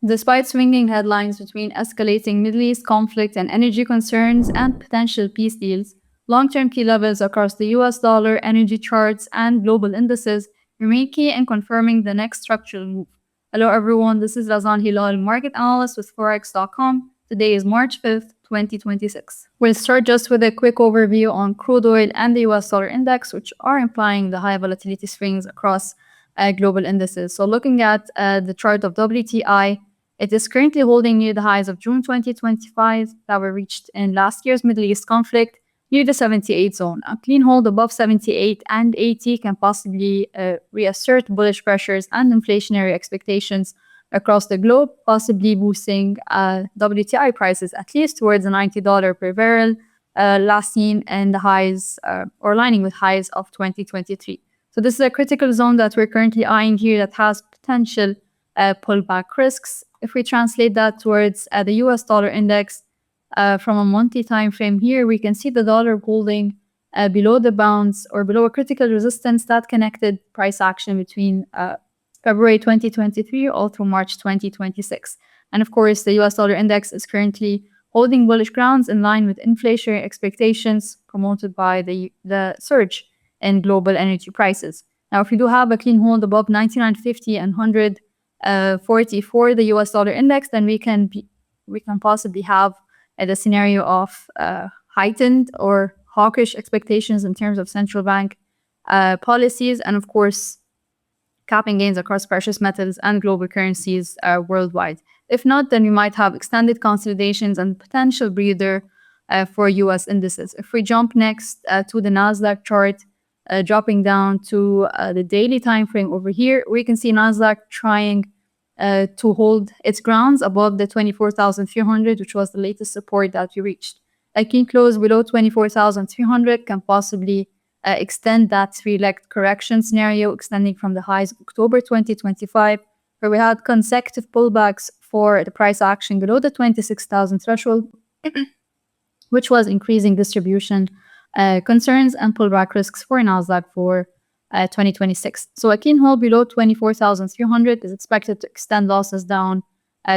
Despite swinging headlines between escalating Middle East conflict and energy concerns and potential peace deals, long-term key levels across the US dollar, energy charts, and global indices remain key in confirming the next structural move. Hello everyone, this is Razan Hilal, market analyst with Forex.com. Today is March 5th, 2026. We'll start just with a quick overview on crude oil and the US dollar index, which are implying the high volatility swings across global indices. So looking at the chart of WTI, it is currently holding near the highs of June 2025 that were reached in last year's Middle East conflict near the 78 zone. A clean hold above 78 and 80 can possibly reassert bullish pressures and inflationary expectations across the globe, possibly boosting WTI prices at least towards the $90 per barrel last seen in the highs or aligning with highs of 2023. So this is a critical zone that we're currently eyeing here that has potential pullback risks. If we translate that towards the US dollar index from a monthly time frame here, we can see the dollar holding below the bounds or below a critical resistance that connected price action between February 2023 all through March 2026. And of course, the US dollar index is currently holding bullish grounds in line with inflationary expectations promoted by the surge in global energy prices. Now, if we do have a clean hold above 99.50 and 140 for the US dollar index, then we can possibly have the scenario of heightened or hawkish expectations in terms of central bank policies, and of course, capping gains across precious metals and global currencies worldwide. If not, then we might have extended consolidations and potential breather for US indices. If we jump next to the Nasdaq chart, dropping down to the daily time frame over here, we can see Nasdaq trying to hold its grounds above the 24,300, which was the latest support that we reached. A key close below 24,300 can possibly extend that three-leg correction scenario, extending from the highs of October 2025, where we had consecutive pullbacks for the price action below the 26,000 threshold, which was increasing distribution concerns and pullback risks for Nasdaq for 2026. So a keen hold below 24,300 is expected to extend losses down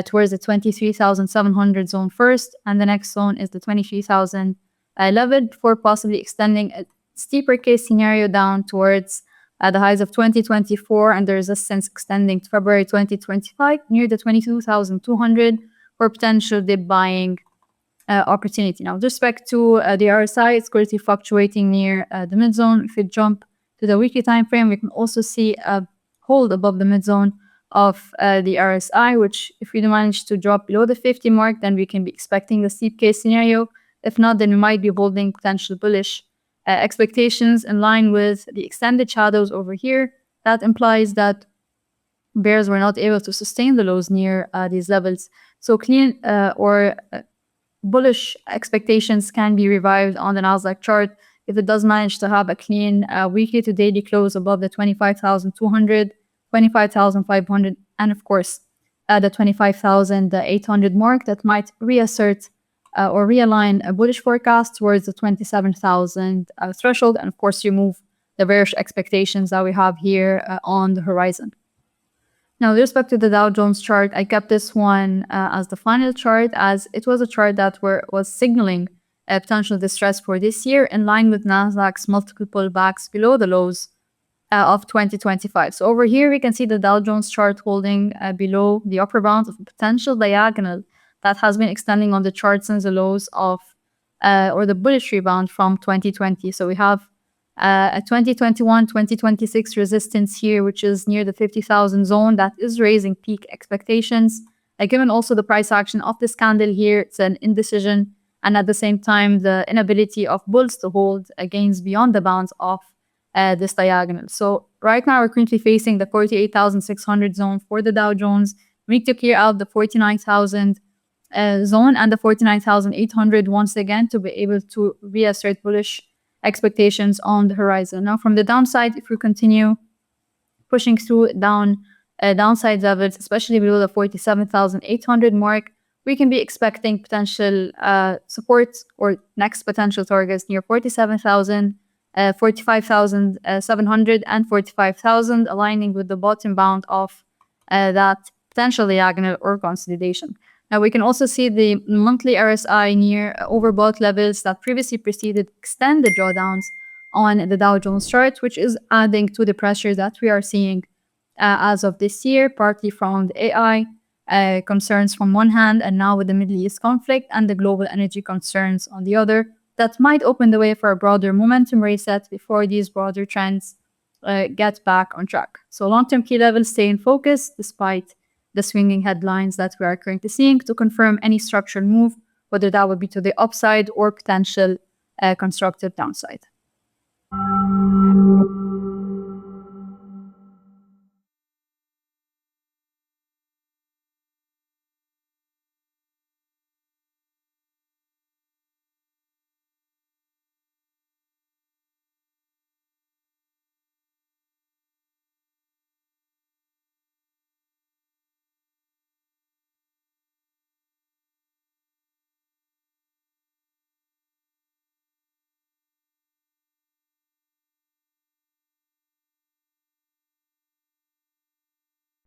towards the 23,700 zone first, and the next zone is the 23,000 level before possibly extending a steeper case scenario down towards the highs of 2024 and the resistance extending to February 2025 near the 22,200 for potential dip buying opportunity. Now, with respect to the RSI, it's currently fluctuating near the mid zone. If we jump to the weekly time frame, we can also see a hold above the mid zone of the RSI, which if we manage to drop below the 50 mark, then we can be expecting the steep case scenario. If not, then we might be holding potential bullish expectations in line with the extended shadows over here. That implies that bears were not able to sustain the lows near these levels. So clean bullish expectations can be revived on the Nasdaq chart if it does manage to have a clean weekly to daily close above the 25,200, 25,500, and of course the 25,800 mark that might reassert or realign a bullish forecast towards the 27,000 threshold, and of course remove the bearish expectations that we have here on the horizon. Now, with respect to the Dow Jones chart, I kept this one as the final chart, as it was a chart that was signaling a potential distress for this year in line with Nasdaq's multiple pullbacks below the lows of 2025. So over here, we can see the Dow Jones chart holding below the upper bound of a potential diagonal that has been extending on the chart since the lows of or the bullish rebound from 2020. So we have a 2021-2026 resistance here, which is near the 50,000 zone that is raising peak expectations. Given also the price action of this candle here, it's an indecision, and at the same time, the inability of bulls to hold gains beyond the bounds of this diagonal. So right now, we're currently facing the 48,600 zone for the Dow Jones. We need to clear out the 49,000 zone and the 49,800 once again to be able to reassert bullish expectations on the horizon. Now, from the downside, if we continue pushing through downside levels, especially below the 47,800 mark, we can be expecting potential support or next potential targets near 47,000, 45,700, and 45,000, aligning with the bottom bound of that potential diagonal or consolidation. Now, we can also see the monthly RSI near overbought levels that previously preceded extended drawdowns on the Dow Jones chart, which is adding to the pressure that we are seeing as of this year, partly from the AI concerns from one hand, and now with the Middle East conflict and the global energy concerns on the other, that might open the way for a broader momentum reset before these broader trends get back on track. So long-term key levels stay in focus despite the swinging headlines that we are currently seeing to confirm any structural move, whether that would be to the upside or potential constructive downside.